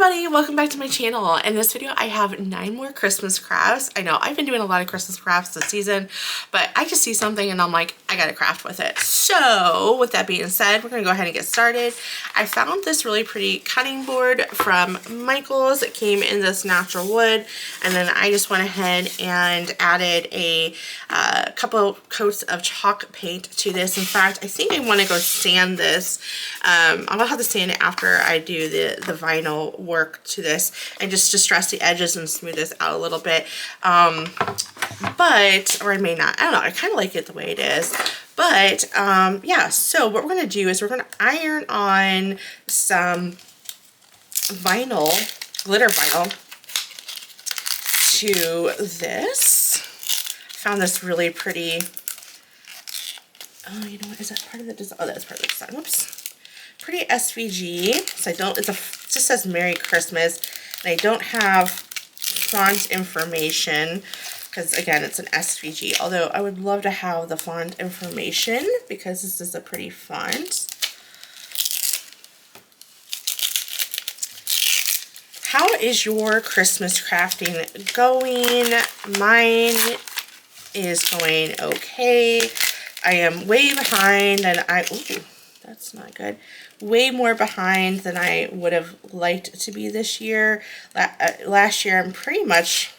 everybody, welcome back to my channel. In this video I have 9 more Christmas crafts. I know I've been doing a lot of Christmas crafts this season, but I just see something and I'm like, I gotta craft with it. So with that being said, we're gonna go ahead and get started. I found this really pretty cutting board from Michael's. It came in this natural wood, and then I just went ahead and added a couple coats of chalk paint to this. In fact, I think I want to go sand this. I'm gonna have to sand it after I do the vinyl work to this, and just distress the edges and smooth this out a little bit. But, or I may not, I don't know, I kind of like it the way it is. But yeah, so what we're going to do is we're going to iron on some vinyl, glitter vinyl, to this. Found this really pretty, oh, you know what, is that part of the design? Oh, that's part of the design. Whoops. Pretty SVG. So I don't, it just says Merry Christmas. And I don't have font information because, again, it's an SVG. Although I would love to have the font information because this is a pretty font. How is your Christmas crafting going? Mine is going okay. I am way behind, and ooh, that's not good. Way more behind than I would have liked to be this year. Last year, I'm pretty much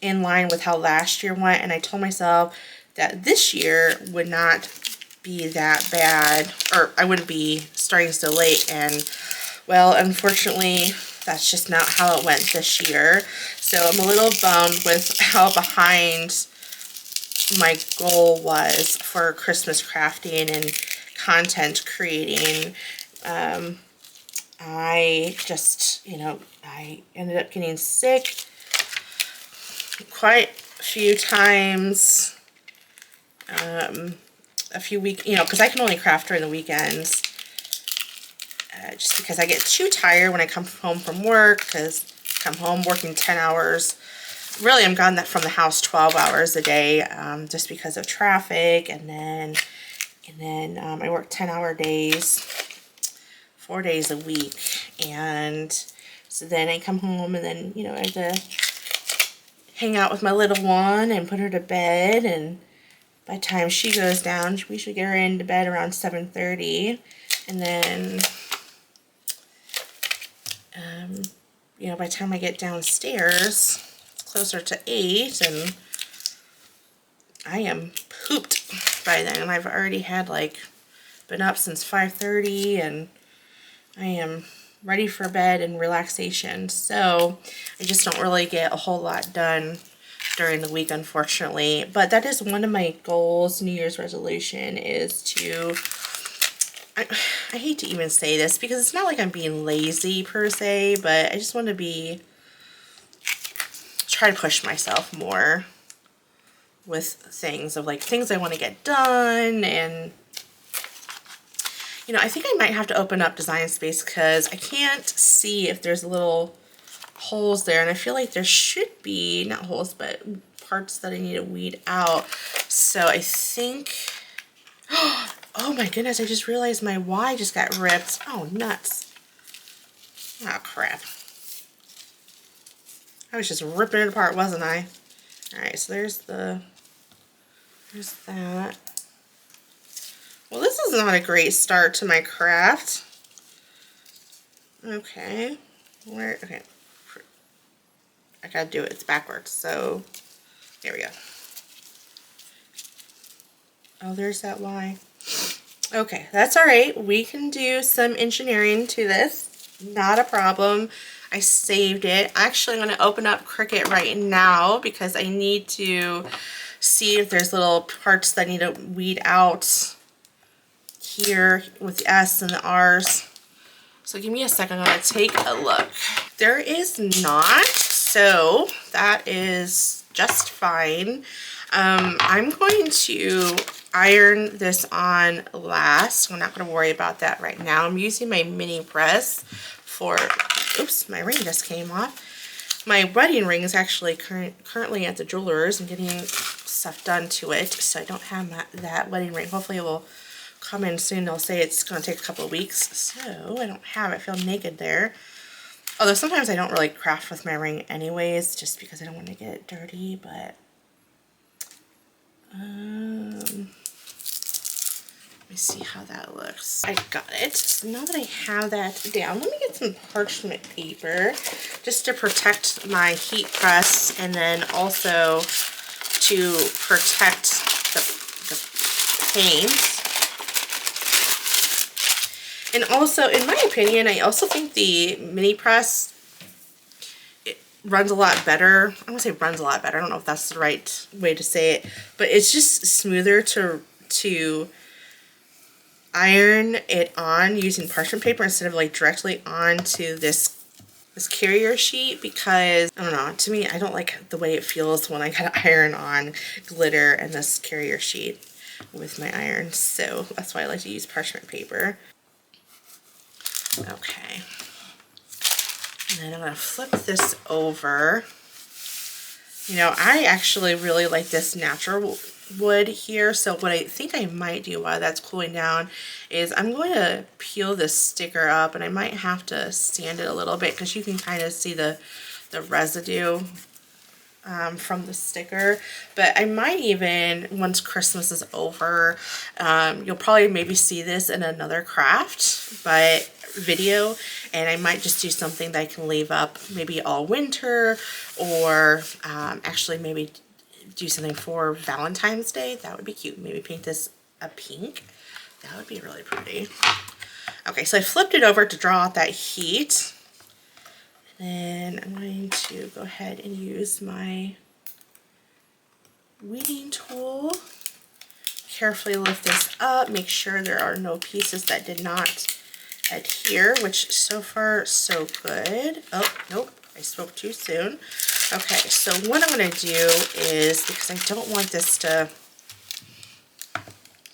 in line with how last year went, and I told myself that this year would not be that bad, or I wouldn't be starting so late, and well, unfortunately, that's just not how it went this year. So I'm a little bummed with how behind my goal was for Christmas crafting and content creating. I just, you know, I ended up getting sick quite a few times, a few weeks, you know, because I can only craft during the weekends, just because I get too tired when I come home from work, because I come home working 10 hours. Really, I'm gone from the house 12 hours a day, just because of traffic, and then I work 10-hour days, 4 days a week, and so then I come home, and then, you know, I have to hang out with my little one and put her to bed, and by the time she goes down, we should get her into bed around 7:30, and then, you know, by the time I get downstairs, it's closer to 8, and I am pooped by then, and I've already had, like, been up since 5:30, and I am ready for bed and relaxation. So I just don't really get a whole lot done during the week, unfortunately. But that is one of my goals, New Year's resolution, is to, I hate to even say this because it's not like I'm being lazy per se, but I just want to try to push myself more with things, of like things I want to get done. And you know, I think I might have to open up Design Space because I can't see if there's little holes there, and I feel like there should be, not holes, but parts that I need to weed out. So I think, oh my goodness, I just realized my Y just got ripped. Oh, nuts. Oh, crap. I was just ripping it apart, wasn't I? Alright, so there's that. Well, this is not a great start to my craft. Okay. Okay. I gotta do it. It's backwards. So, here we go. Oh, there's that Y. Okay, that's alright. We can do some engineering to this. Not a problem. I saved it. Actually, I'm going to open up Cricut right now because I need to see if there's little parts that I need to weed out here with the S and the R's. So give me a second. I'm going to take a look. There is not, so that is just fine. I'm going to iron this on last. I'm not going to worry about that right now. I'm using my mini press for, oops, my ring just came off. My wedding ring is actually currently at the jeweler's. I'm getting stuff done to it, so I don't have that wedding ring. Hopefully it will come in soon. They'll say it's going to take a couple of weeks, so I don't have it. I feel naked there. Although sometimes I don't really craft with my ring anyways, just because I don't want to get it dirty, but let me see how that looks. I got it. So now that I have that down, let me get some parchment paper just to protect my heat press, and then also to protect the paint. And also, in my opinion, I also think the mini press, it runs a lot better. I don't say runs a lot better. I don't know if that's the right way to say it, but it's just smoother to iron it on using parchment paper instead of like directly onto this carrier sheet, because I don't know, to me, I don't like the way it feels when I gotta iron on glitter and this carrier sheet with my iron. So that's why I like to use parchment paper. Okay, and then I'm going to flip this over. You know, I actually really like this natural wood here, so what I think I might do while that's cooling down is I'm going to peel this sticker up, and I might have to sand it a little bit because you can kind of see the residue from the sticker. But I might even, once Christmas is over, you'll probably maybe see this in another craft but video, and I might just do something that I can leave up maybe all winter, or actually maybe do something for Valentine's Day. That would be cute. Maybe paint this a pink. That would be really pretty. Okay, so I flipped it over to draw out that heat. Then I'm going to go ahead and use my weeding tool. Carefully lift this up, make sure there are no pieces that did not adhere, which so far so good. Oh, nope, I spoke too soon. Okay, so what I'm going to do is, because I don't want this to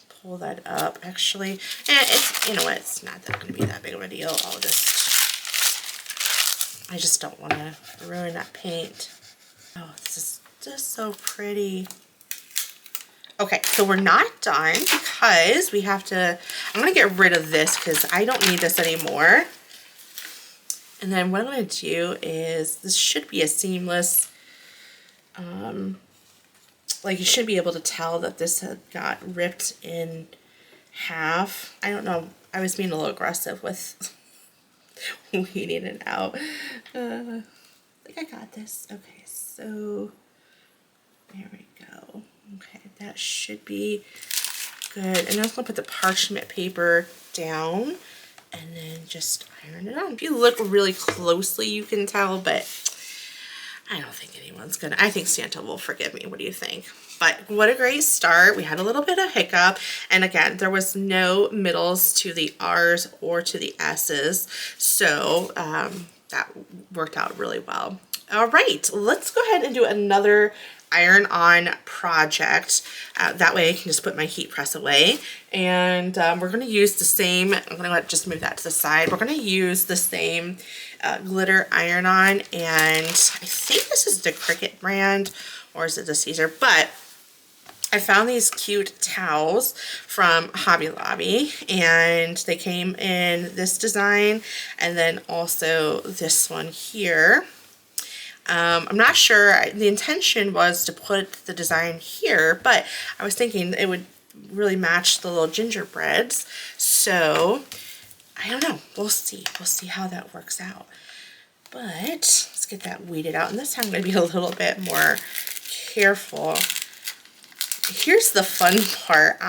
pull that up, actually, and it's, you know what, it's not that going to be that big of a deal. I just don't want to ruin that paint. Oh, this is just so pretty. Okay, so we're not done because we have to, I'm going to get rid of this because I don't need this anymore. And then what I'm going to do is, this should be a seamless, like you should be able to tell that this had got ripped in half. I don't know, I was being a little aggressive with weeding it out. I think I got this. Okay, so there we go. Okay, that should be good. And I'm just gonna put the parchment paper down and then just iron it on. If you look really closely, you can tell, but I don't think anyone's gonna, I think Santa will forgive me. What do you think? But what a great start. We had a little bit of hiccup, and again, there was no middles to the R's or to the S's, so that worked out really well. All right, let's go ahead and do another iron on project. That way I can just put my heat press away, and we're going to use the same, I'm going to just move that to the side. We're going to use the same glitter iron on, and I think this is the Cricut brand, or is it the Caesar, but I found these cute towels from Hobby Lobby, and they came in this design and then also this one here. I'm not sure, the intention was to put the design here, but I was thinking it would really match the little gingerbreads, so I don't know, we'll see how that works out. But let's get that weeded out, and this time I'm going to be a little bit more careful. Here's the fun part.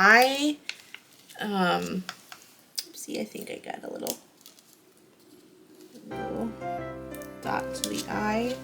See, I think I got a little dot to the eye.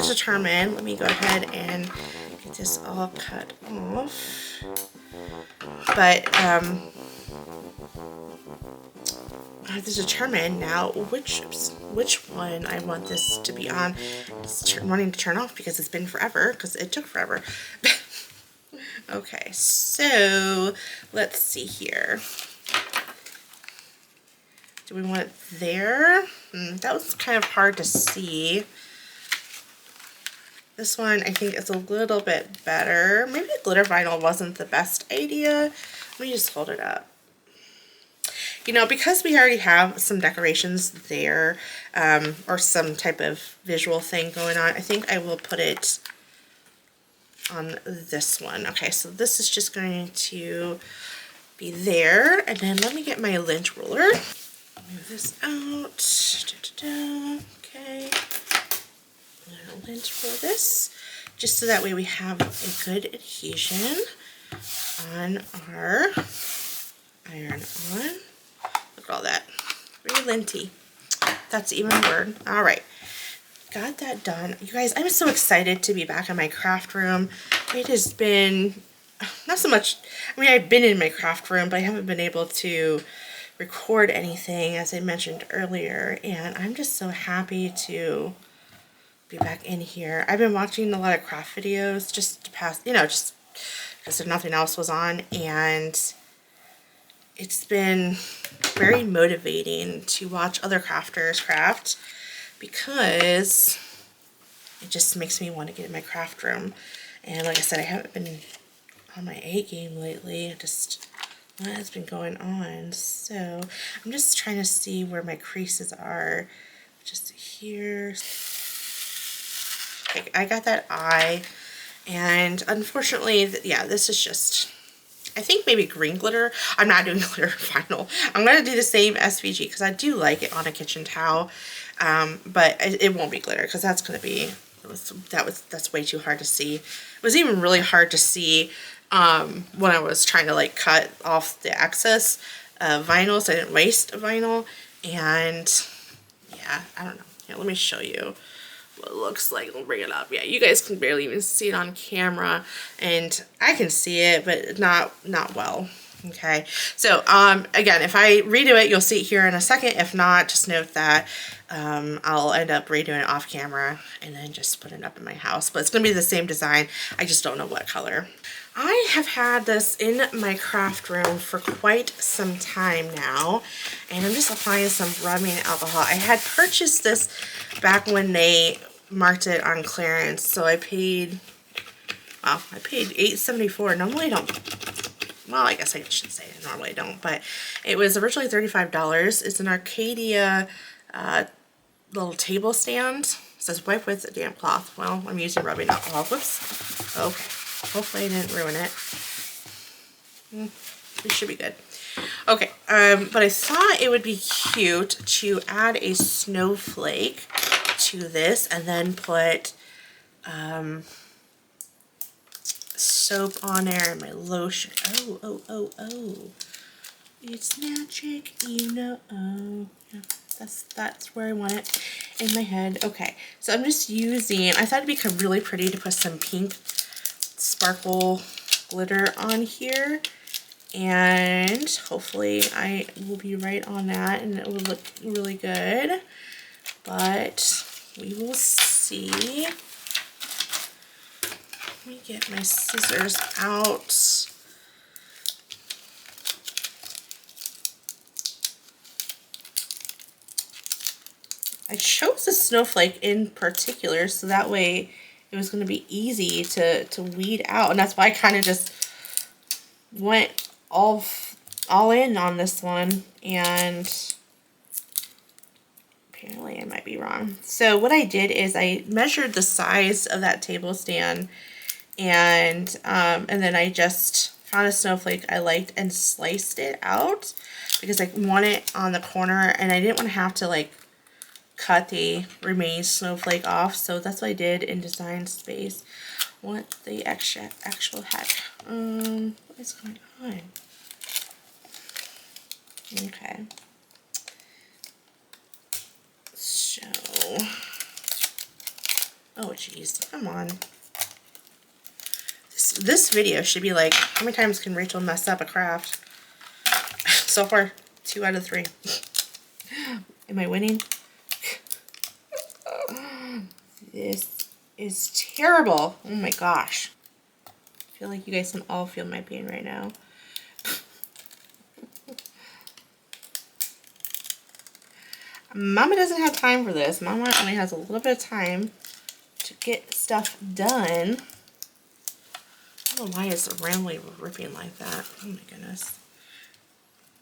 Determine, let me go ahead and get get this all cut off. But I have to determine now which one I want this to be on. It's wanting to turn off because it's been forever, because it took forever. Okay, so let's see here. Do we want it there? That was kind of hard to see. This one I think is a little bit better. Maybe the glitter vinyl wasn't the best idea. Let me just hold it up. You know, because we already have some decorations there, or some type of visual thing going on, I think I will put it on this one. Okay, so this is just going to be there. And then let me get my lint ruler. Move this out. Okay. I'm going to lint roll this, just so that way we have a good adhesion on our iron on. Look at all that. Very linty. That's even a word. All right. Got that done. You guys, I'm so excited to be back in my craft room. It has been not so much, I mean, I've been in my craft room, but I haven't been able to record anything, as I mentioned earlier, and I'm just so happy to be back in here. I've been watching a lot of craft videos just to pass, you know, just because if nothing else was on, and it's been very motivating to watch other crafters craft, because it just makes me want to get in my craft room. And like I said, I haven't been on my A game lately. What has been going on? So I'm just trying to see where my creases are. Just here. Okay, I got that eye. And unfortunately, yeah, this is just, I think maybe green glitter. I'm not doing glitter vinyl. I'm going to do the same SVG because I do like it on a kitchen towel. But it won't be glitter because that's going to be, that's way too hard to see. It was even really hard to see when I was trying to like cut off the excess vinyl, so I didn't waste vinyl. And yeah, I don't know. Here, let me show you what it looks like. I'll bring it up. Yeah, you guys can barely even see it on camera, and I can see it, but not well. Okay, so again, if I redo it, you'll see it here in a second. If not, just note that I'll end up redoing it off camera and then just put it up in my house. But it's gonna be the same design. I just don't know what color. I have had this in my craft room for quite some time now, and I'm just applying some rubbing alcohol. I had purchased this back when they marked it on clearance, so I paid, well, I paid $8.74. Normally I don't, well, I guess I should say it. Normally I don't, but it was originally $35. It's an Arcadia little table stand. It says wipe with a damp cloth. Well, I'm using rubbing alcohol. Whoops. Okay. Hopefully I didn't ruin it. It should be good. Okay, but I thought it would be cute to add a snowflake to this and then put soap on there and my lotion. Oh. It's magic, you know. Oh, yeah, that's where I want it in my head. Okay, so I'm just using, I thought it'd become really pretty to put some pink sparkle glitter on here, and hopefully I will be right on that and it will look really good, but we will see. Let me get my scissors out. I chose the snowflake in particular so that way it was going to be easy to weed out, and that's why I kind of just went all in on this one, and apparently I might be wrong. So what I did is I measured the size of that table stand, and then I just found a snowflake I liked and sliced it out because I want it on the corner, and I didn't want to have to like cut the remaining snowflake off, so that's what I did in Design Space. What the actual heck? What is going on? Okay. So, oh geez, come on. this video should be like, how many times can Rachel mess up a craft? So far, 2 out of 3. Am I winning? This is terrible. Oh my gosh. I feel like you guys can all feel my pain right now. Mama doesn't have time for this. Mama only has a little bit of time to get stuff done. I don't know why it's randomly ripping like that. Oh my goodness.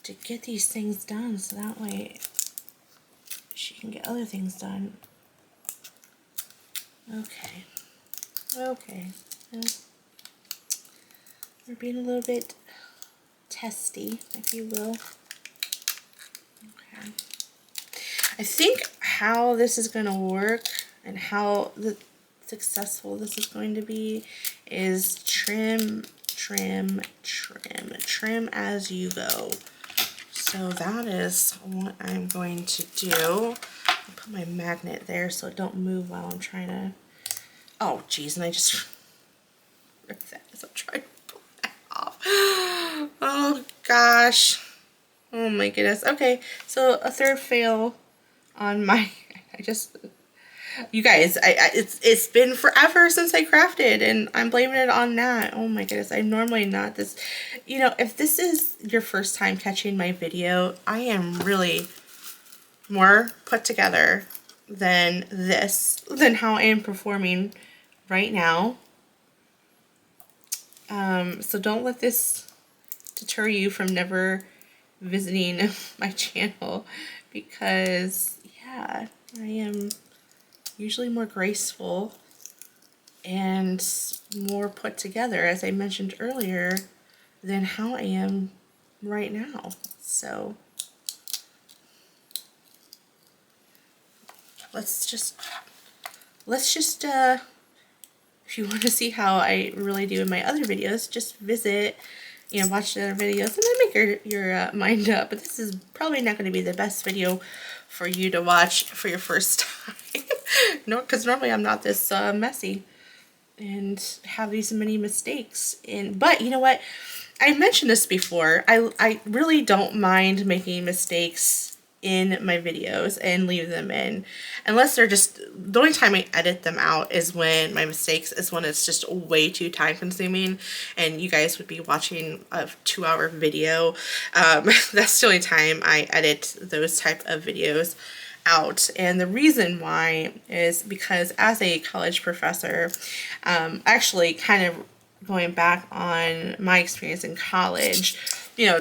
To get these things done so that way she can get other things done. Okay. Okay. Well, we're being a little bit testy, if you will. Okay. I think how this is going to work and how successful this is going to be is trim, trim, trim, trim as you go. So that is what I'm going to do. I'll put my magnet there so it don't move while I'm trying to, oh geez, and I just ripped that as I'm trying to pull that off. Oh gosh. Oh my goodness. Okay, so a third fail on my, you guys, it's been forever since I crafted, and I'm blaming it on that. Oh my goodness, I'm normally not this, you know, if this is your first time catching my video, I am really more put together than how I am performing right now. So don't let this deter you from never visiting my channel, because yeah, I am usually more graceful and more put together, as I mentioned earlier, than how I am right now. So let's just if you want to see how I really do in my other videos, just visit, you know, watch the other videos and then make your mind up. But this is probably not going to be the best video for you to watch for your first time. No, because normally I'm not this messy and have these many mistakes. But you know what? I mentioned this before. I really don't mind making mistakes in my videos and leave them in, unless they're just, the only time I edit them out is when my mistakes is when it's just way too time consuming and you guys would be watching a 2-hour video. That's the only time I edit those type of videos out. And the reason why is because as a college professor, actually kind of going back on my experience in college, you know,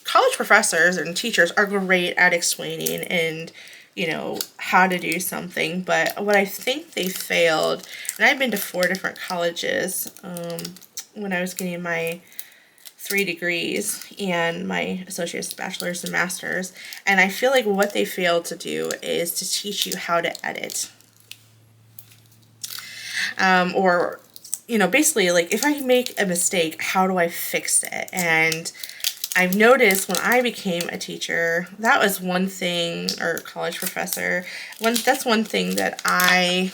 college professors and teachers are great at explaining and, you know, how to do something. But what I think they failed, and I've been to 4 different colleges when I was getting my 3 degrees and my associate's, bachelor's, and master's, and I feel like what they failed to do is to teach you how to edit. Or, you know, basically, like, if I make a mistake, how do I fix it? And I've noticed when I became a teacher, that was one thing, or college professor, that's one thing that I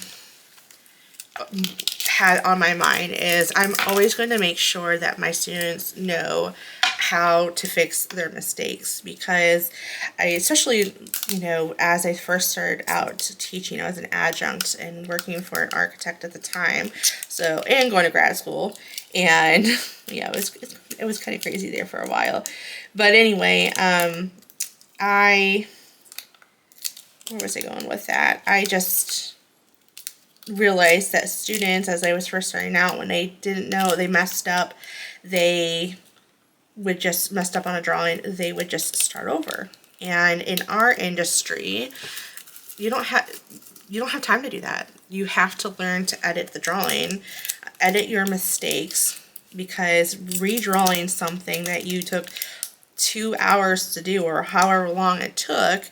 had on my mind, is I'm always going to make sure that my students know how to fix their mistakes, because especially, you know, as I first started out teaching, I was an adjunct and working for an architect at the time, so, and going to grad school, and yeah, it was kind of crazy there for a while. But anyway, where was I going with that? I just realized that students, as I was first starting out, when they didn't know, they messed up, they would just messed up on a drawing, they would just start over. And in our industry, you don't have time to do that. You have to learn to edit the drawing, edit your mistakes, because redrawing something that you took 2 hours to do, or however long it took,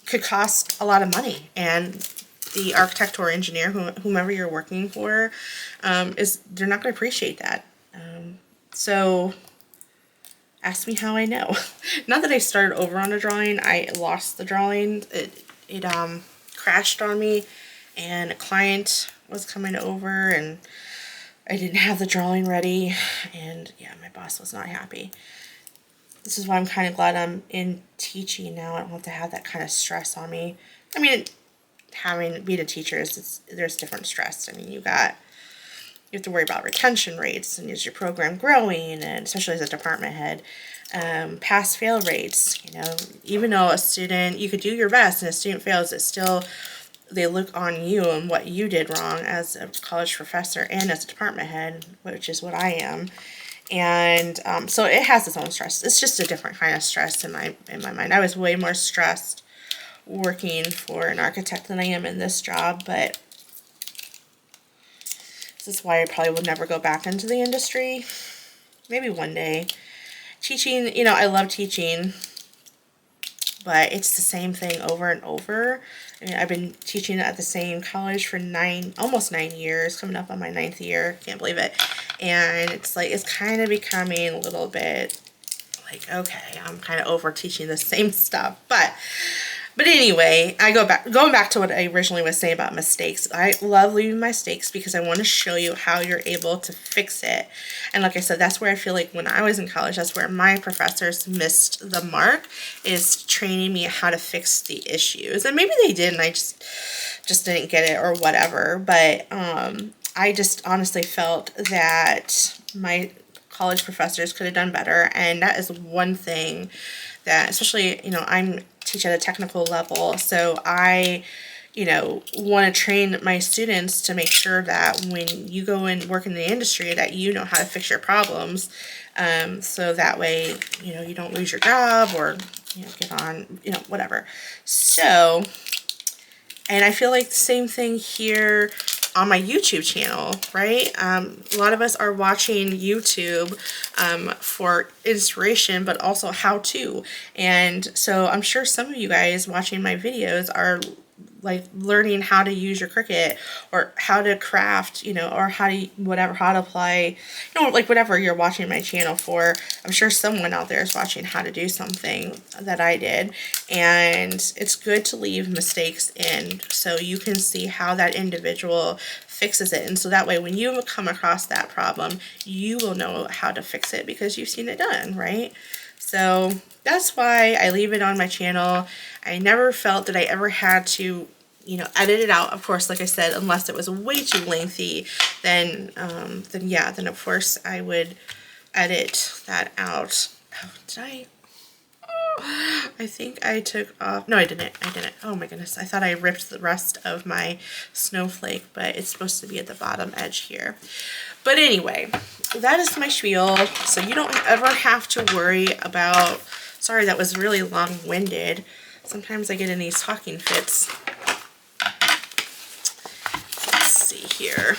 could cost a lot of money. And the architect or engineer, whomever you're working for, they're not going to appreciate that. So ask me how I know. Not that I started over on a drawing. I lost the drawing. It crashed on me, and a client was coming over, and I didn't have the drawing ready, and yeah, my boss was not happy. This is why I'm kind of glad I'm in teaching now. I don't have to have that kind of stress on me. I mean, being a teacher there's different stress. I mean, you have to worry about retention rates, and is your program growing, and especially as a department head, pass fail rates. You know, even though a student, you could do your best and a student fails, it still, they look on you and what you did wrong as a college professor and as a department head, which is what I am. And so it has its own stress. It's just a different kind of stress in my mind. I was way more stressed working for an architect than I am in this job, but this is why I probably will never go back into the industry. Maybe one day. Teaching, you know, I love teaching, but it's the same thing over and over. I mean, I've been teaching at the same college for almost 9 years, coming up on my 9th year. Can't believe it. And it's like, it's kind of becoming a little bit like, okay, I'm kind of over teaching the same stuff. But anyway, going back to what I originally was saying about mistakes. I love leaving mistakes because I want to show you how you're able to fix it. And like I said, that's where I feel like when I was in college, that's where my professors missed the mark, is training me how to fix the issues. And maybe they did, and I just didn't get it or whatever. But I just honestly felt that my college professors could have done better. And that is one thing that, especially, you know, I'm teach at a technical level, so I, you know, want to train my students to make sure that when you go and work in the industry, that you know how to fix your problems, so that way, you know, you don't lose your job or, you know, get on, you know, whatever. So, and I feel like the same thing here on my YouTube channel, right? A lot of us are watching YouTube for inspiration, but also how to. And so I'm sure some of you guys watching my videos are like learning how to use your Cricut, or how to craft, you know, or how to apply, you know, like whatever you're watching my channel for. I'm sure someone out there is watching how to do something that I did, and it's good to leave mistakes in so you can see how that individual fixes it. And so that way, when you come across that problem, you will know how to fix it because you've seen it done, right? So that's why I leave it on my channel. I never felt that I ever had to, you know, edit it out. Of course, like I said, unless it was way too lengthy, then of course I would edit that out. Oh, did I? I think I took off. No, I didn't. Oh my goodness. I thought I ripped the rest of my snowflake, but it's supposed to be at the bottom edge here. But anyway, that is my spiel. So you don't ever have to worry about, sorry, that was really long-winded. Sometimes I get in these talking fits. Let's see here.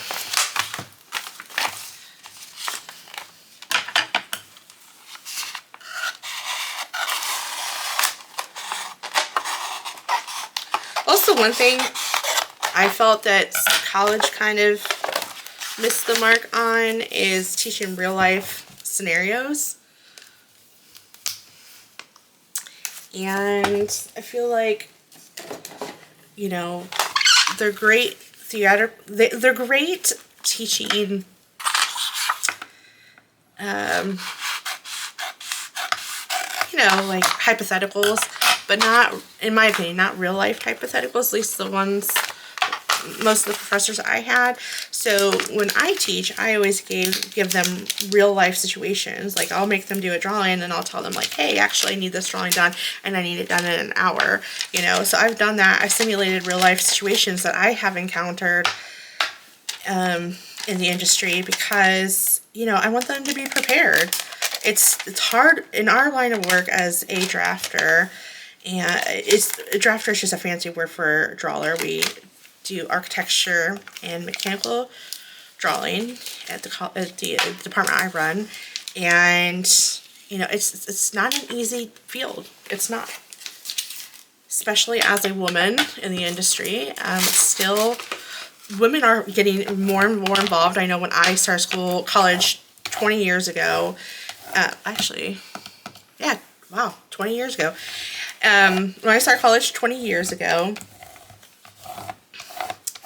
Also, one thing I felt that college kind of missed the mark on is teaching real life scenarios. And I feel like, you know, they're great they're great teaching you know, like hypotheticals, but not, in my opinion, not real life hypotheticals, at least the ones most of the professors I had. So when I teach, I always give them real life situations. Like, I'll make them do a drawing, and I'll tell them, like, hey, actually I need this drawing done, and I need it done in an hour, you know. So I've done that. I've simulated real life situations that I have encountered in the industry, because, you know, I want them to be prepared. It's hard in our line of work as a drafter, and a drafter is just a fancy word for drawer. We do architecture and mechanical drawing at the department I run, and you know, it's not an easy field. It's not, especially as a woman in the industry. Still, women are getting more and more involved. I know when I started college 20 years ago, actually, yeah, wow, 20 years ago. When I started college 20 years ago,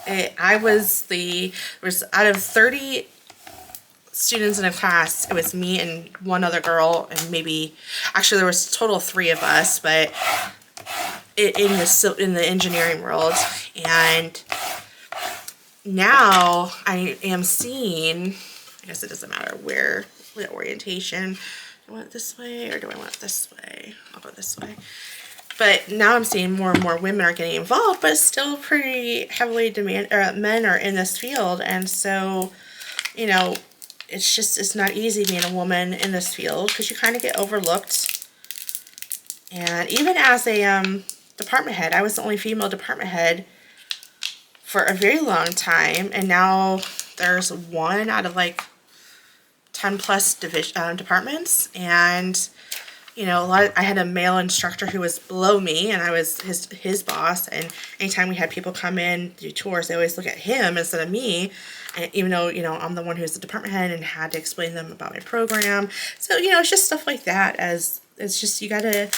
I was out of 30 students in a class. It was me and one other girl, and maybe, actually there was a total of 3 of us, but in the engineering world. And now I am seeing, I guess it doesn't matter where the orientation. Do I want it this way or do I want it this way? I'll go this way. But now I'm seeing more and more women are getting involved, but still pretty heavily men are in this field. And so, you know, it's not easy being a woman in this field because you kind of get overlooked. And even as a department head, I was the only female department head for a very long time, and now there's 1 out of like 10 plus departments. And you know, I had a male instructor who was below me, and I was his boss, and anytime we had people come in do tours, they always look at him instead of me. And even though, you know, I'm the one who's the department head and had to explain to them about my program. So, you know, it's just stuff like that. As it's just, you gotta,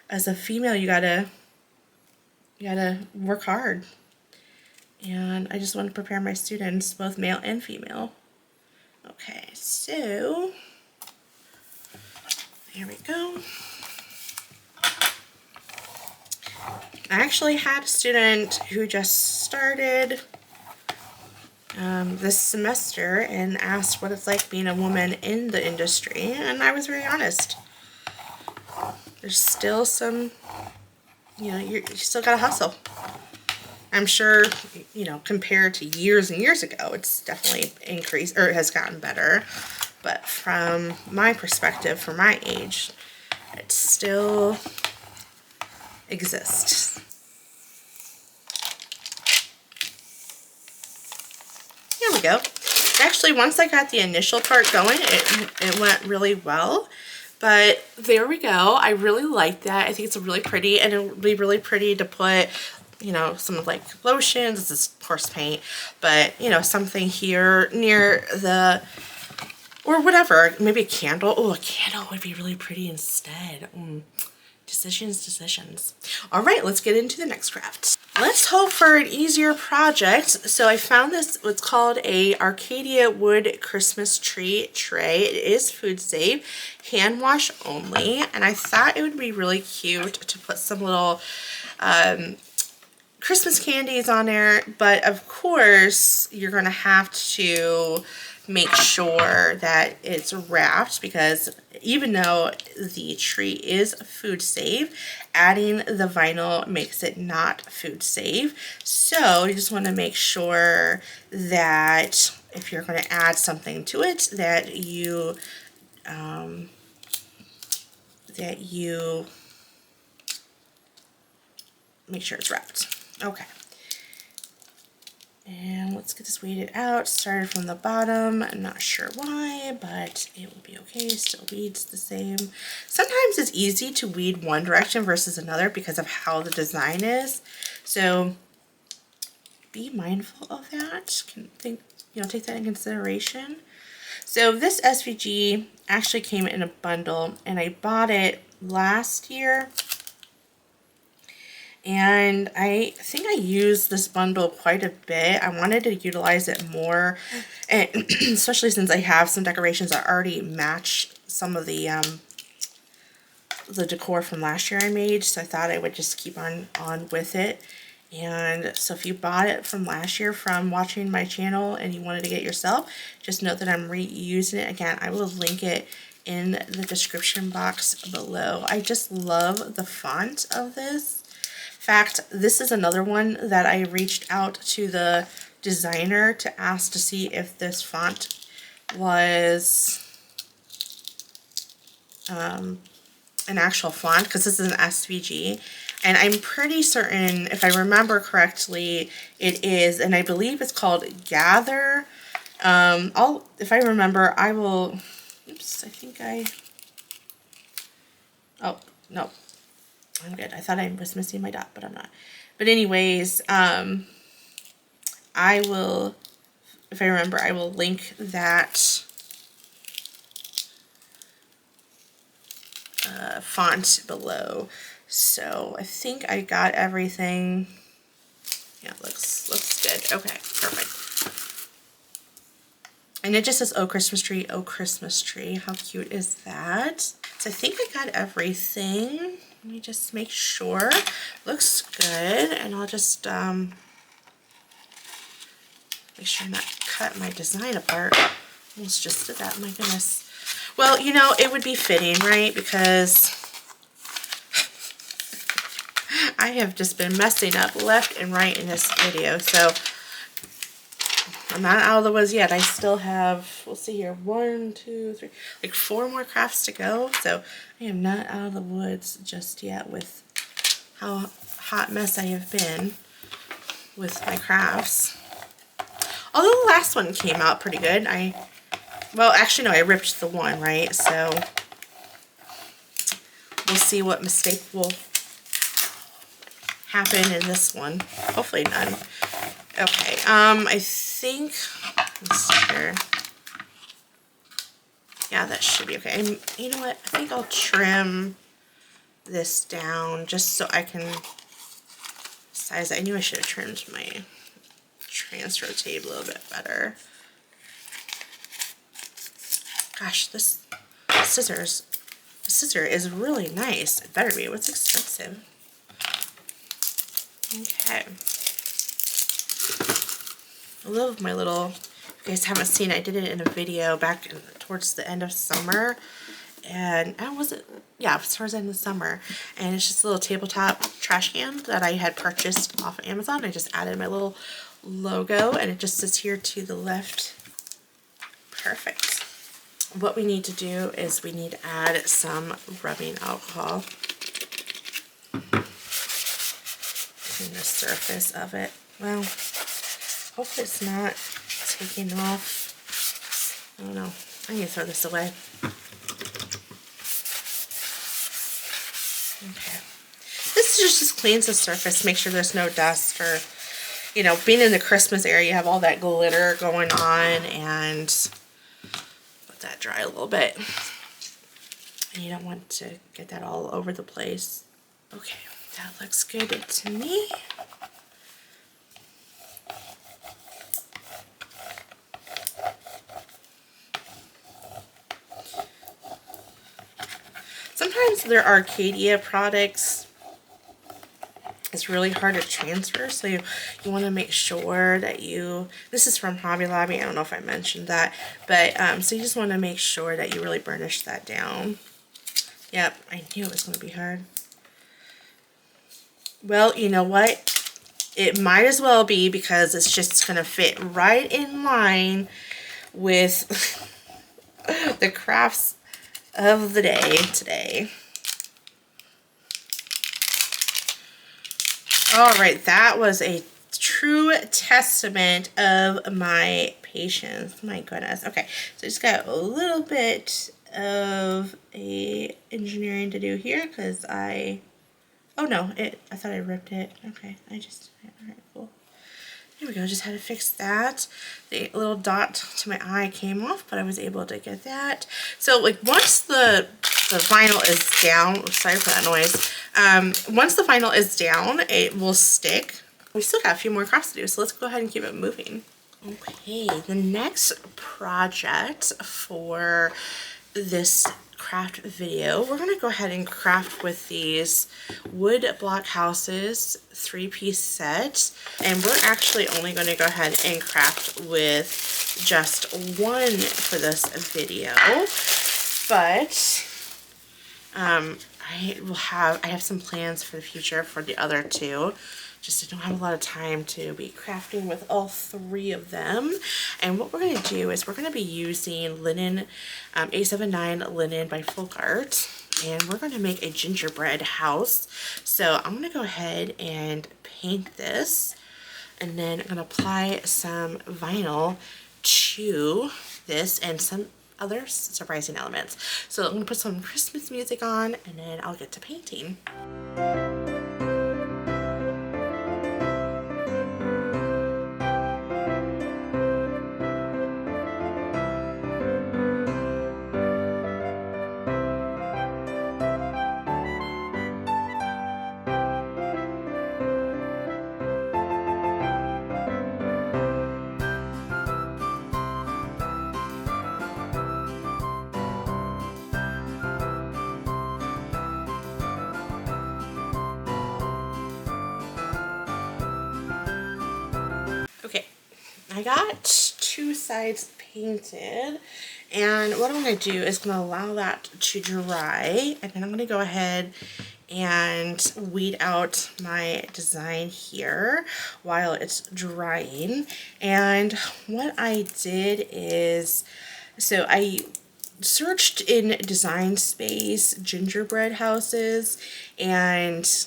as a female, you gotta work hard. And I just want to prepare my students, both male and female. Okay, so there we go. I actually had a student who just started this semester and asked what it's like being a woman in the industry, and I was very honest. There's still some, you know, you still gotta hustle. I'm sure, you know, compared to years and years ago, it's definitely increased, or it has gotten better. But from my perspective, for my age, it still exists. Here we go. Actually, once I got the initial part going, it went really well. But there we go. I really like that. I think it's really pretty, and it would be really pretty to put, you know, some of like lotions. This is coarse paint, but you know, something here near the, or whatever, maybe a candle. Oh, a candle would be really pretty instead. Decisions. All right, let's get into the next craft. Let's hope for an easier project. So I found this, what's called a Arcadia wood Christmas tree tray. It is food safe, hand wash only, and I thought it would be really cute to put some little Christmas candies on there, but of course you're gonna have to make sure that it's wrapped, because even though the tree is food safe, adding the vinyl makes it not food safe. So you just want to make sure that if you're going to add something to it, that you make sure it's wrapped. Okay. And let's get this weeded out. Started from the bottom. I'm not sure why, but it will be okay. Still weeds the same. Sometimes it's easy to weed one direction versus another because of how the design is. So be mindful of that. Take that in consideration. So this SVG actually came in a bundle, and I bought it last year. And I think I used this bundle quite a bit. I wanted to utilize it more, and especially since I have some decorations that already match some of the decor from last year I made. So I thought I would just keep on with it. And so if you bought it from last year from watching my channel and you wanted to get it yourself, just note that I'm reusing it. Again, I will link it in the description box below. I just love the font of this. In fact, this is another one that I reached out to the designer to ask to see if this font was an actual font, because this is an SVG, and I'm pretty certain, if I remember correctly, it is, and I believe it's called Gather. If I remember, I will, oops, I think oh, no. I'm good. I thought I was missing my dot, but I'm not. But anyways, I will, if I remember, I will link that font below. So I think I got everything. Yeah, looks good. Okay, perfect. And it just says, oh, Christmas tree, oh, Christmas tree. How cute is that? So I think I got everything. Let me just make sure. Looks good. And I'll just make sure I'm not cut my design apart. Almost just did that, my goodness. Well, you know, it would be fitting, right? Because I have just been messing up left and right in this video. So I'm not out of the woods yet. I still have, we'll see here, 1, 2, 3, like 4 more crafts to go. So I am not out of the woods just yet with how hot mess I have been with my crafts. Although the last one came out pretty good. Well, actually, no, I ripped the one, right? So we'll see what mistake will happen in this one. Hopefully none. Okay, I think, let's see here. Yeah, that should be okay. You know what? I think I'll trim this down just so I can size it. I knew I should have trimmed my transfer tape a little bit better. Gosh, this scissor is really nice. It better be. What's expensive? Okay. I love my little, if you guys haven't seen, I did it in a video back towards the end of summer. And I wasn't, yeah, it was towards the end of summer. And it's just a little tabletop trash can that I had purchased off of Amazon. I just added my little logo and it just sits here to the left. Perfect. What we need to do is we need to add some rubbing alcohol in the surface of it. Well, hopefully it's not taking off. I don't know. I need to throw this away. Okay. This just cleans the surface, make sure there's no dust or, you know, being in the Christmas area, you have all that glitter going on, and let that dry a little bit. And you don't want to get that all over the place. Okay, that looks good to me. Sometimes their Arcadia products, it's really hard to transfer, so you want to make sure that this is from Hobby Lobby, I don't know if I mentioned that, but so you just want to make sure that you really burnish that down. Yep, I knew it was going to be hard. Well, you know what? It might as well be, because it's just going to fit right in line with the crafts of the day today. All right, that was a true testament of my patience. My goodness. Okay, so I just got a little bit of engineering to do here because oh no, I thought I ripped it. Okay, all right, cool. There we go, just had to fix that. The little dot to my eye came off, but I was able to get that. So like once the vinyl is down, sorry for that noise. Once the vinyl is down, it will stick. We still got a few more crafts to do, so let's go ahead and keep it moving. Okay, the next project for this craft video, we're going to go ahead and craft with these wood block houses 3-piece set, and we're actually only going to go ahead and craft with just one for this video, but I have some plans for the future for the other two. Just I don't have a lot of time to be crafting with all 3 of them. And what we're going to do is we're going to be using linen, A79 linen by Folk Art. And we're going to make a gingerbread house. So I'm going to go ahead and paint this. And then I'm going to apply some vinyl to this and some other surprising elements. So I'm going to put some Christmas music on and then I'll get to painting. I got two sides painted, and what I'm going to do is going to allow that to dry, and then I'm going to go ahead and weed out my design here while it's drying. And what I did is, so I searched in Design Space gingerbread houses, and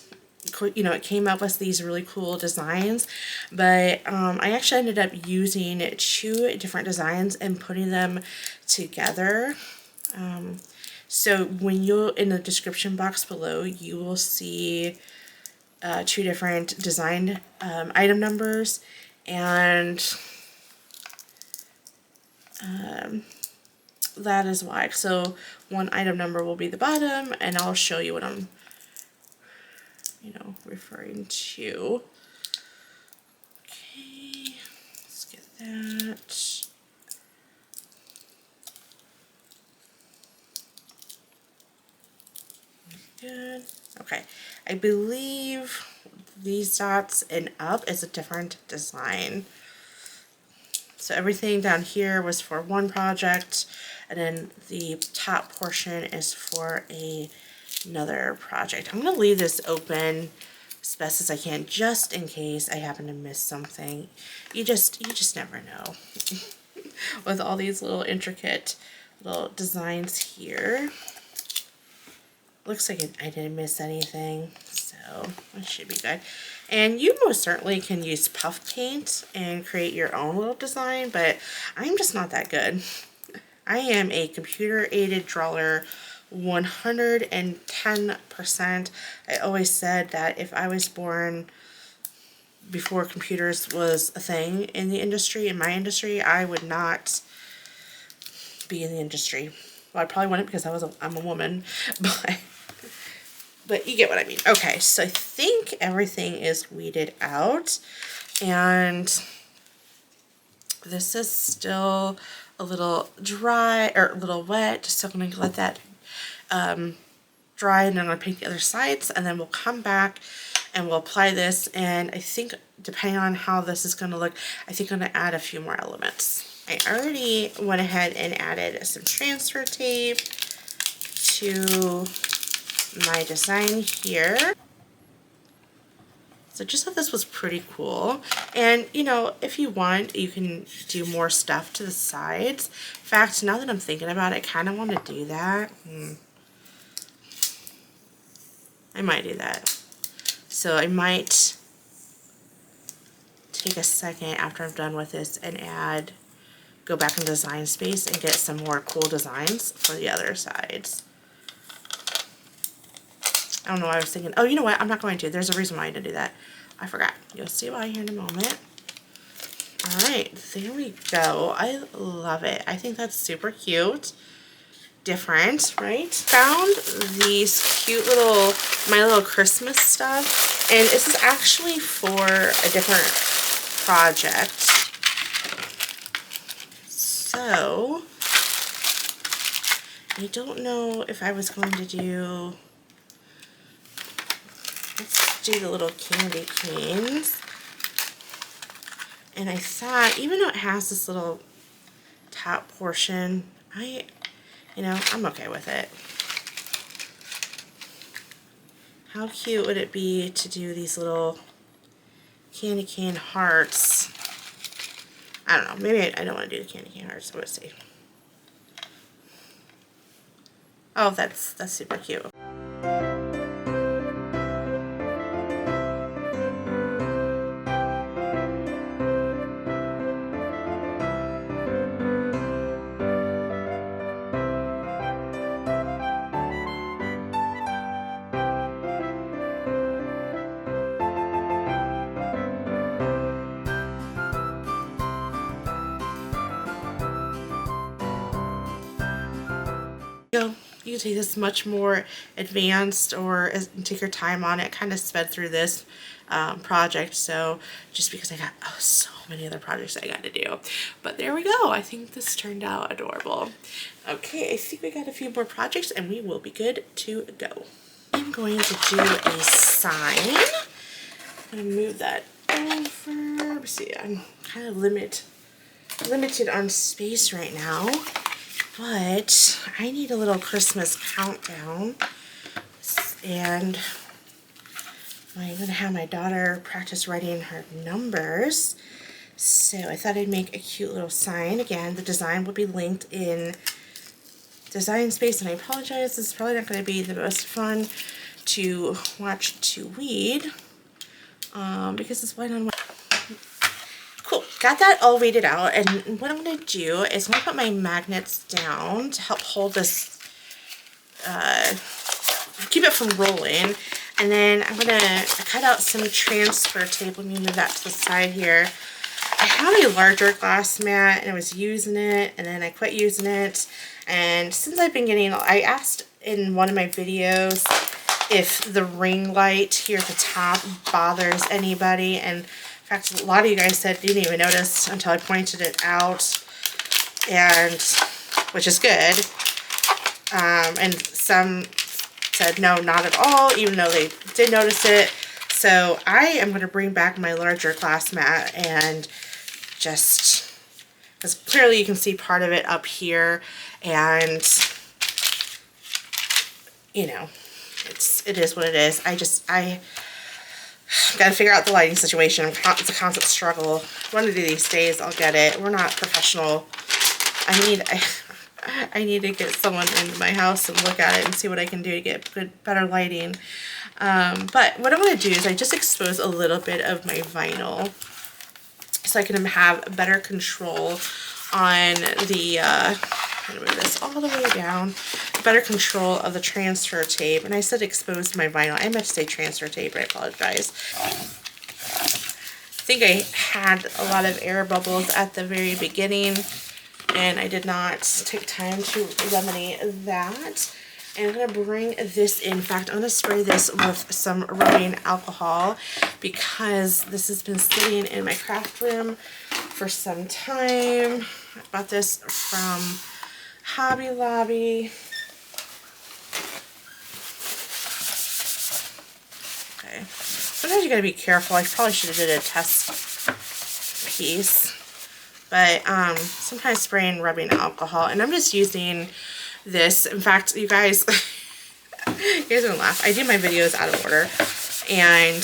you know, it came up with these really cool designs, but I actually ended up using two different designs and putting them together. So when you, in the description box below, you will see two different design item numbers, and that is why. So one item number will be the bottom, and I'll show you what I'm, you know, referring to. Okay, let's get that. Good. Okay, I believe these dots and up is a different design. So everything down here was for one project, and then the top portion is for another project. I'm going to leave this open as best as I can, just in case I happen to miss something. You just never know with all these little intricate little designs here. Looks like I didn't miss anything, so that should be good. And you most certainly can use puff paint and create your own little design, but I'm just not that good. I am a computer-aided drawer 110%. I always said that if I was born before computers was a thing in the industry, in my industry, I would not be in the industry. Well, I probably wouldn't because I'm a woman, but you get what I mean. Okay, so I think everything is weeded out, and this is still a little dry, or a little wet, so I'm going to let that dry, and then I'm going to paint the other sides, and then we'll come back and we'll apply this, and I think depending on how this is going to look, I think I'm going to add a few more elements. I already went ahead and added some transfer tape to my design here. So just thought this was pretty cool. And you know, if you want, you can do more stuff to the sides. In fact, now that I'm thinking about it, I kind of want to do that. I might do that. So I might take a second after I'm done with this and go back in Design Space and get some more cool designs for the other sides. I don't know why I was thinking, oh, you know what, I'm not going to. There's a reason why I didn't do that. I forgot. You'll see why here in a moment. Alright, there we go. I love it. I think that's super cute. Different, right? Found these cute little, my little Christmas stuff. And this is actually for a different project. So, I don't know if I was going to do... Let's do the little candy canes. And I thought, even though it has this little top portion, you know, I'm okay with it. How cute would it be to do these little candy cane hearts? I don't know, maybe I don't want to do the candy cane hearts, so let's see. Oh, that's super cute. You can take this much more advanced or take your time on it. Kind of sped through this project, so just because I got so many other projects I got to do. But there we go. I think this turned out adorable. Okay, I think we got a few more projects and we will be good to go. I'm going to do a sign. I'm going to move that over. Let's see, I'm kind of limited on space right now, but I need a little Christmas countdown, and I'm going to have my daughter practice writing her numbers. So I thought I'd make a cute little sign. Again, the design will be linked in design space, and I apologize, this is probably not going to be the most fun to watch to read because it's white on white. Cool, got that all weighted out, and what I'm going to do is I'm going to put my magnets down to help hold this, keep it from rolling, and then I'm going to cut out some transfer tape. Let me move that to the side here. I have a larger glass mat and I was using it, and then I quit using it, and since I've been getting, I asked in one of my videos if the ring light here at the top bothers anybody, and in fact a lot of you guys said you didn't even notice until I pointed it out, and which is good, and some said no, not at all, even though they did notice it. So I am going to bring back my larger glass mat, and just, because clearly you can see part of it up here, and you know, it is what it is. I got to figure out the lighting situation. It's a constant struggle. One of these days I'll get it. We're not professional. I need to get someone into my house and look at it and see what I can do to get better lighting. But what I'm going to do is I just expose a little bit of my vinyl so I can have better control on the, I'm going to move this all the way down, better control of the transfer tape. And I said expose my vinyl. I meant to say transfer tape, I apologize. I think I had a lot of air bubbles at the very beginning, and I did not take time to remedy that. And I'm going to bring this in. In fact, I'm going to spray this with some rubbing alcohol because this has been sitting in my craft room for some time. I bought this from Hobby Lobby. Okay. Sometimes you got to be careful. I probably should have did a test piece. But sometimes spraying rubbing alcohol. And I'm just using this. In fact, you guys, you guys are gonna laugh. I do my videos out of order, and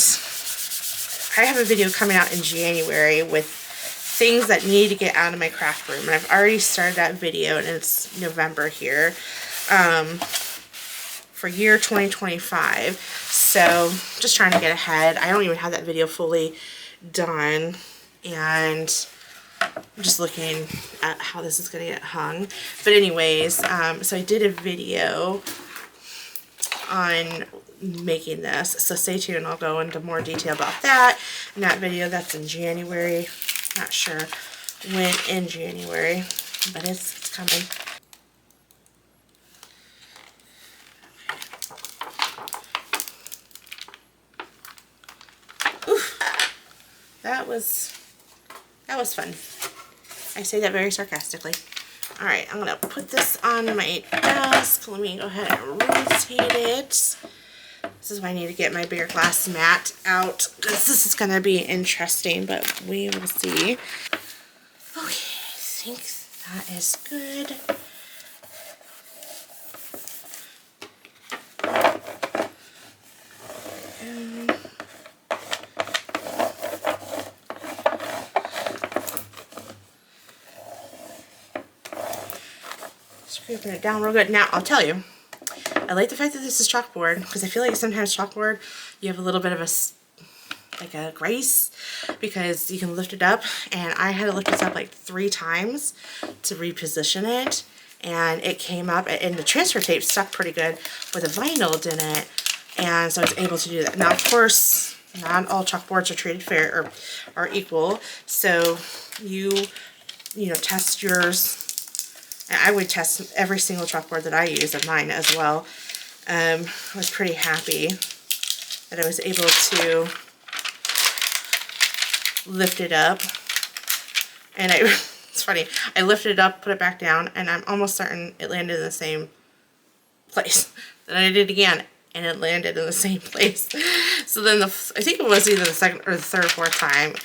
I have a video coming out in January with things that need to get out of my craft room, and I've already started that video, and it's November here, for year 2025. So just trying to get ahead. I don't even have that video fully done, and I'm just looking at how this is going to get hung. But anyways, so I did a video on making this, so stay tuned. I'll go into more detail about that in that video. That's in January. Not sure when in January, but it's coming. Oof. That was fun. I say that very sarcastically. Alright, I'm going to put this on my desk. Let me go ahead and rotate it. This is why I need to get my bigger glass mat out, because this is going to be interesting, but we will see. Okay, I think that is good. Scraping it down real good. Now, I'll tell you, I like the fact that this is chalkboard, because I feel like sometimes chalkboard, you have a little bit of a grace, because you can lift it up, and I had to lift this up like 3 times to reposition it, and it came up, and the transfer tape stuck pretty good, but the vinyl didn't, and so I was able to do that. Now, of course, not all chalkboards are treated fair or are equal, so you know, test yours. I would test every single chalkboard that I use of mine as well. I was pretty happy that I was able to lift it up. And it's funny, I lifted it up, put it back down, and I'm almost certain it landed in the same place. Then I did it again, and it landed in the same place. So then I think it was either the second or the third or fourth time,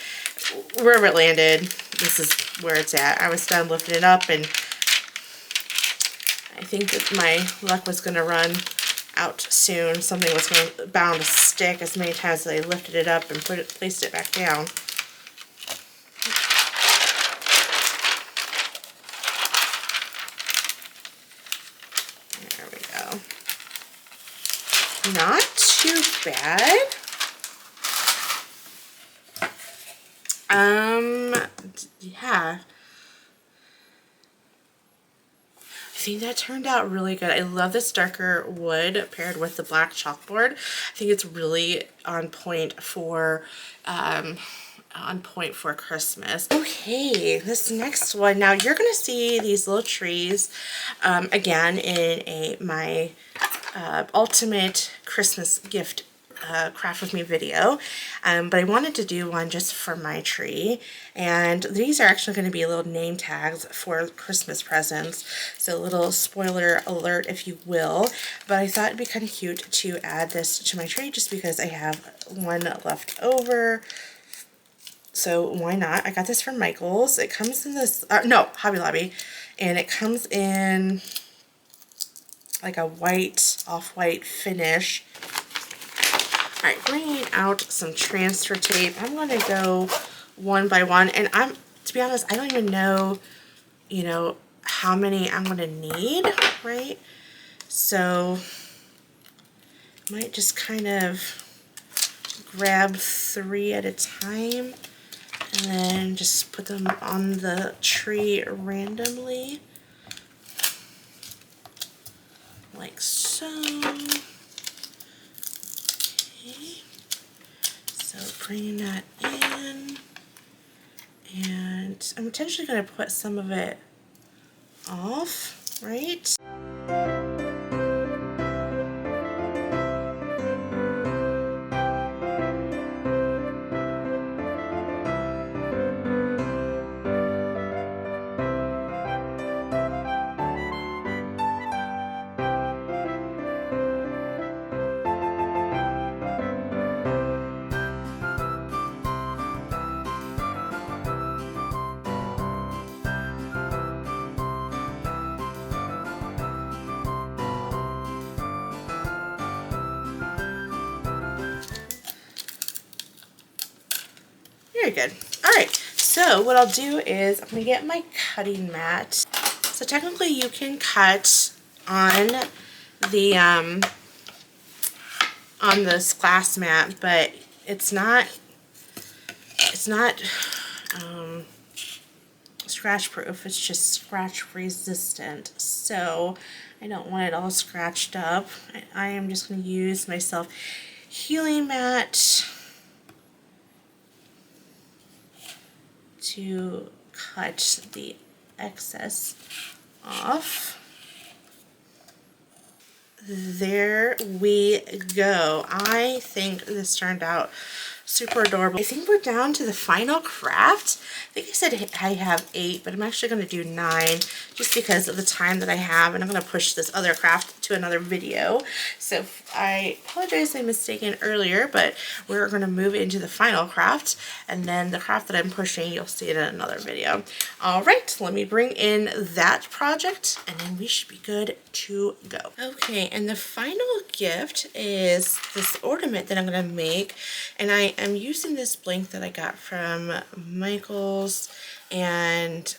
wherever it landed, this is where it's at. I was done lifting it up, and I think that my luck was going to run out soon. Something was going to bound to stick as many times as I lifted it up and placed it back down. There we go. Not too bad. Yeah. I think that turned out really good. I love this darker wood paired with the black chalkboard. I think it's really on point for Christmas. Okay, this next one. Now you're gonna see these little trees again in my ultimate Christmas gift craft with me video, but I wanted to do one just for my tree, and these are actually going to be little name tags for Christmas presents, so a little spoiler alert if you will, but I thought it'd be kind of cute to add this to my tree just because I have one left over, so why not? I got this from Michael's. It comes in this, no, Hobby Lobby, and it comes in like a white, off-white finish. All right, bringing out some transfer tape. I'm going to go one by one, and to be honest, I don't even know, how many I'm going to need, right? So I might just kind of grab 3 at a time and then just put them on the tree randomly, like so. So bringing that in, and I'm potentially going to put some of it off, right? Very good. All right, so what I'll do is I'm gonna get my cutting mat. So technically you can cut on this glass mat, but it's not scratch proof. It's just scratch resistant. So I don't want it all scratched up. I am just going to use my self healing mat to cut the excess off. There we go. I think this turned out super adorable. I think we're down to the final craft. I think I said I have 8, but I'm actually going to do 9 just because of the time that I have, and I'm going to push this other craft to another video. So I apologize I mistaken earlier, but we're going to move into the final craft, and then the craft that I'm pushing you'll see it in another video. Alright, let me bring in that project and then we should be good to go. Okay, and the final gift is this ornament that I'm going to make, and I am using this blank that I got from Michael's, and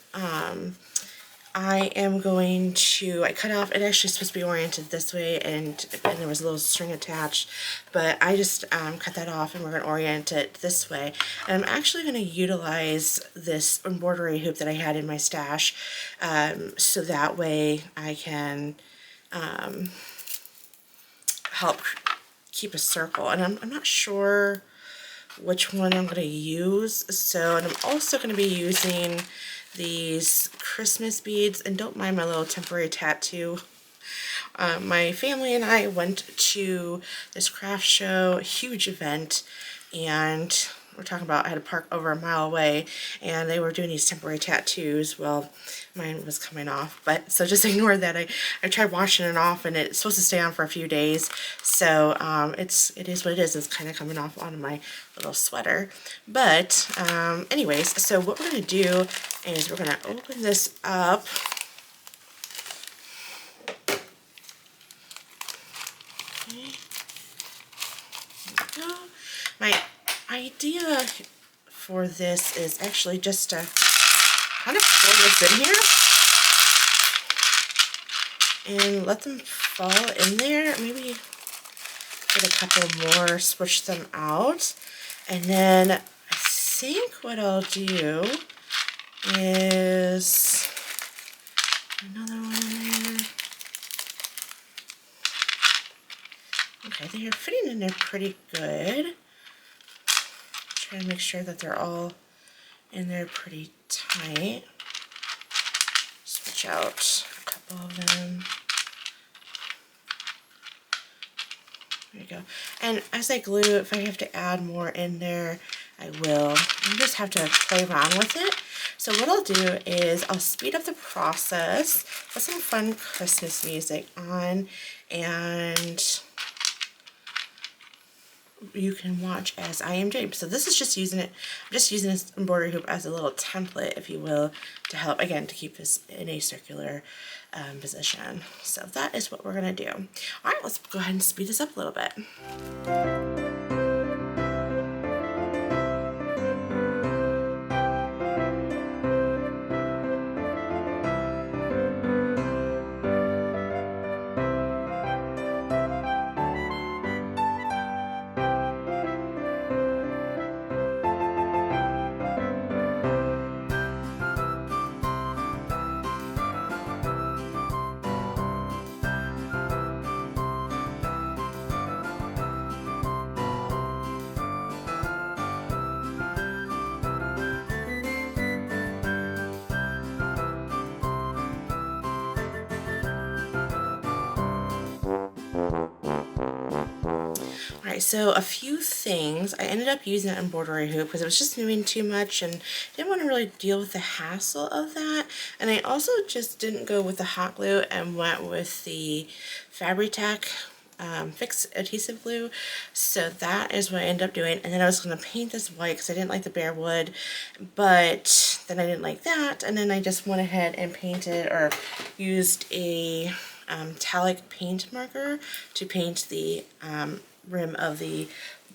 I am going to, I cut off, it actually supposed to be oriented this way, and there was a little string attached, but I just cut that off and we're going to orient it this way. And I'm actually going to utilize this embroidery hoop that I had in my stash, so that way I can help keep a circle. And I'm not sure which one I'm going to use, so, and I'm also going to be using these Christmas beads, and don't mind my little temporary tattoo. My family and I went to this craft show, a huge event, and we're talking about I had to park over a mile away, and they were doing these temporary tattoos. Well, mine was coming off, but so just ignore that. I tried washing it off, and it's supposed to stay on for a few days. So it is what it is. It's kind of coming off on my little sweater. But anyways, so what we're gonna do is we're gonna open this up. Okay. There we go. My idea for this is actually just to kind of pour this in here and let them fall in there. Maybe get a couple more, switch them out. And then I think what I'll do is another one in there. Okay, they're fitting in there pretty good. Try to make sure that they're all in there pretty tight. Switch out a couple of them. There you go. And as I glue, if I have to add more in there, I will. You just have to play around with it. So what I'll do is I'll speed up the process, put some fun Christmas music on, and you can watch as I am doing. So this is just using it, I'm just using this embroidery hoop as a little template, if you will, to help, again, to keep this in a circular position. So that is what we're gonna do. All right, let's go ahead and speed this up a little bit. Alright, so a few things. I ended up using an embroidery hoop because it was just moving too much and didn't want to really deal with the hassle of that. And I also just didn't go with the hot glue and went with the Fabri-Tac fix adhesive glue. So that is what I ended up doing. And then I was going to paint this white because I didn't like the bare wood, but then I didn't like that. And then I just went ahead and painted, or used a metallic paint marker to paint the rim of the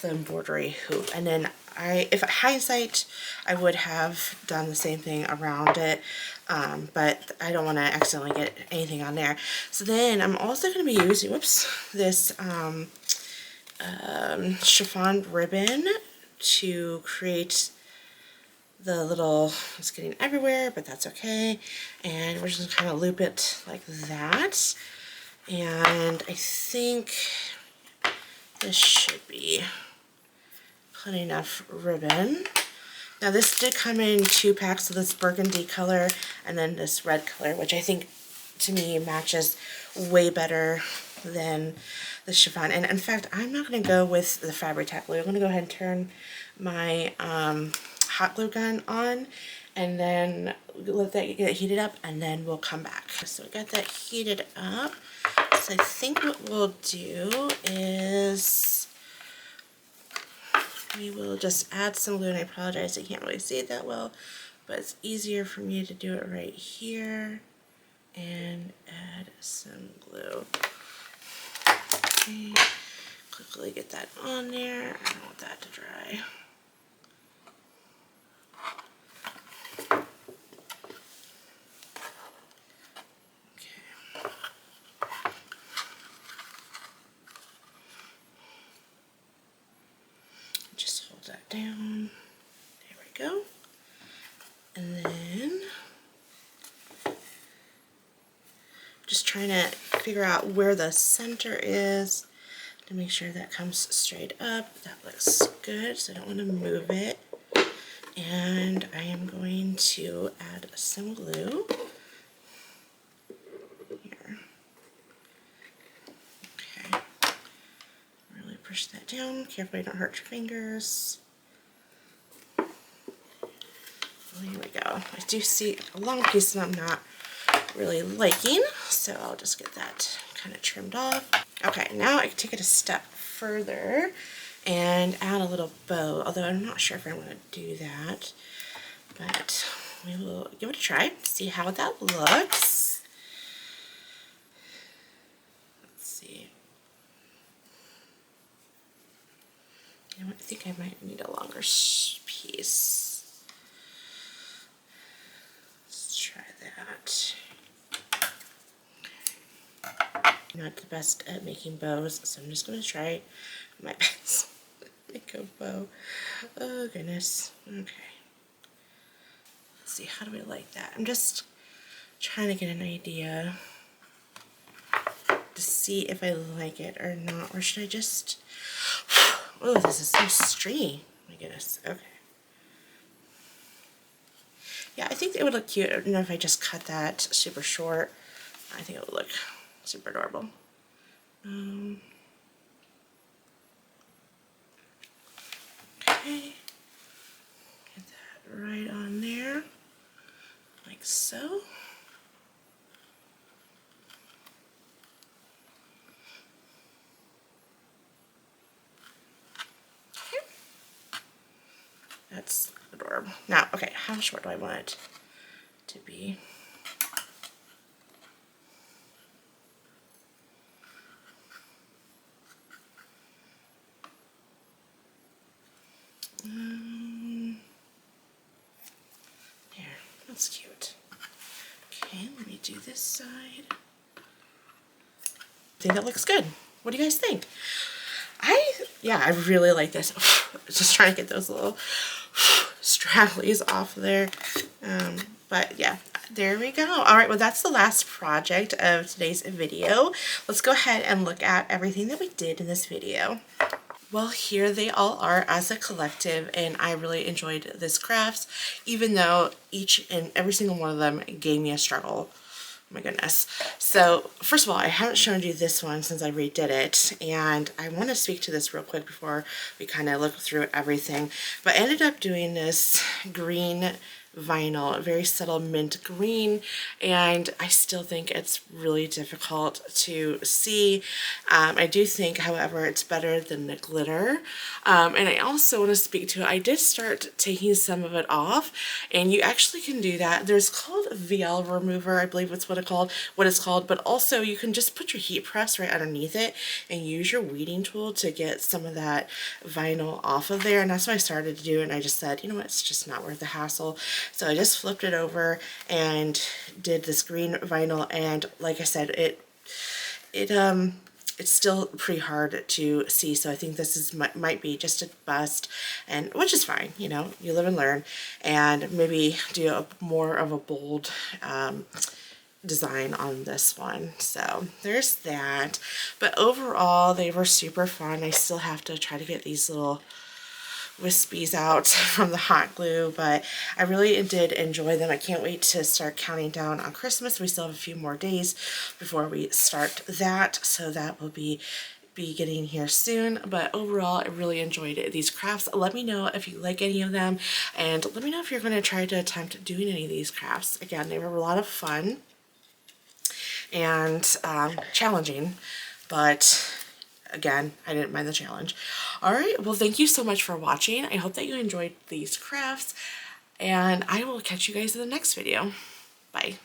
embroidery hoop. And then if hindsight, I would have done the same thing around it, but I don't want to accidentally get anything on there. So then I'm also going to be using, this chiffon ribbon to create the little, it's getting everywhere, but that's okay. And we're just going to kind of loop it like that. And I think this should be plenty enough ribbon. Now this did come in 2 packs, so this burgundy color and then this red color, which I think to me matches way better than the chiffon. And in fact, I'm not going to go with the Fabri-Tac glue. I'm going to go ahead and turn my hot glue gun on and then let that get heated up, and then we'll come back. So we got that heated up. So I think what we'll do is we will just add some glue, and I apologize, I can't really see it that well, but it's easier for me to do it right here, and add some glue. Okay, quickly get that on there. I don't want that to dry. That down. There we go. And then just trying to figure out where the center is to make sure that comes straight up. That looks good, so I don't want to move it. And I am going to add some glue here. Okay. Really push that down. Carefully, don't hurt your fingers. Here we go. I do see a long piece that I'm not really liking, so I'll just get that kind of trimmed off. Okay, now I can take it a step further and add a little bow, although I'm not sure if I want to do that, but we will give it a try, see how that looks. Let's see. I think I might need a longer piece. Let's try that. I'm not the best at making bows, so I'm just going to try my best. Make a bow. Oh goodness. Okay. Let's see, how do I like that? I'm just trying to get an idea to see if I like it or not, or should I just... Oh, this is so stringy. My goodness. Okay. Yeah, I think it would look cute. You know, if I just cut that super short, I think it would look super adorable. Okay. Get that right on there, like so. That's adorable. Now, okay, how short do I want it to be? There, that's cute. Okay, let me do this side. I think that looks good. What do you guys think? Yeah, I really like this. Just trying to get those little stragglies off there. But yeah, there we go. All right, well, that's the last project of today's video. Let's go ahead and look at everything that we did in this video. Well, here they all are as a collective, and I really enjoyed this crafts, even though each and every single one of them gave me a struggle. Oh my goodness. So first of all, I haven't shown you this one since I redid it, and I want to speak to this real quick before we kind of look through everything. But I ended up doing this green vinyl, very subtle mint green, and I still think it's really difficult to see. I do think, however, it's better than the glitter. And I also want to speak to, I did start taking some of it off, and you actually can do that. There's called a VL remover, I believe it's what it's called, but also you can just put your heat press right underneath it and use your weeding tool to get some of that vinyl off of there. And that's what I started to do, and I just said, you know what, it's just not worth the hassle. So I just flipped it over and did this green vinyl, and like I said, it's still pretty hard to see, so I think this is might be just a bust, and which is fine, you know, you live and learn, and maybe do more of a bold design on this one. So there's that, but overall they were super fun. I still have to try to get these little wispies out from the hot glue, but I really did enjoy them. I can't wait to start counting down on Christmas. We still have a few more days before we start that, so that will be getting here soon. But overall, I really enjoyed these crafts. Let me know if you like any of them, and let me know if you're going to try to attempt doing any of these crafts. Again, they were a lot of fun and challenging, but again, I didn't mind the challenge. Alright, well, thank you so much for watching. I hope that you enjoyed these crafts, and I will catch you guys in the next video. Bye.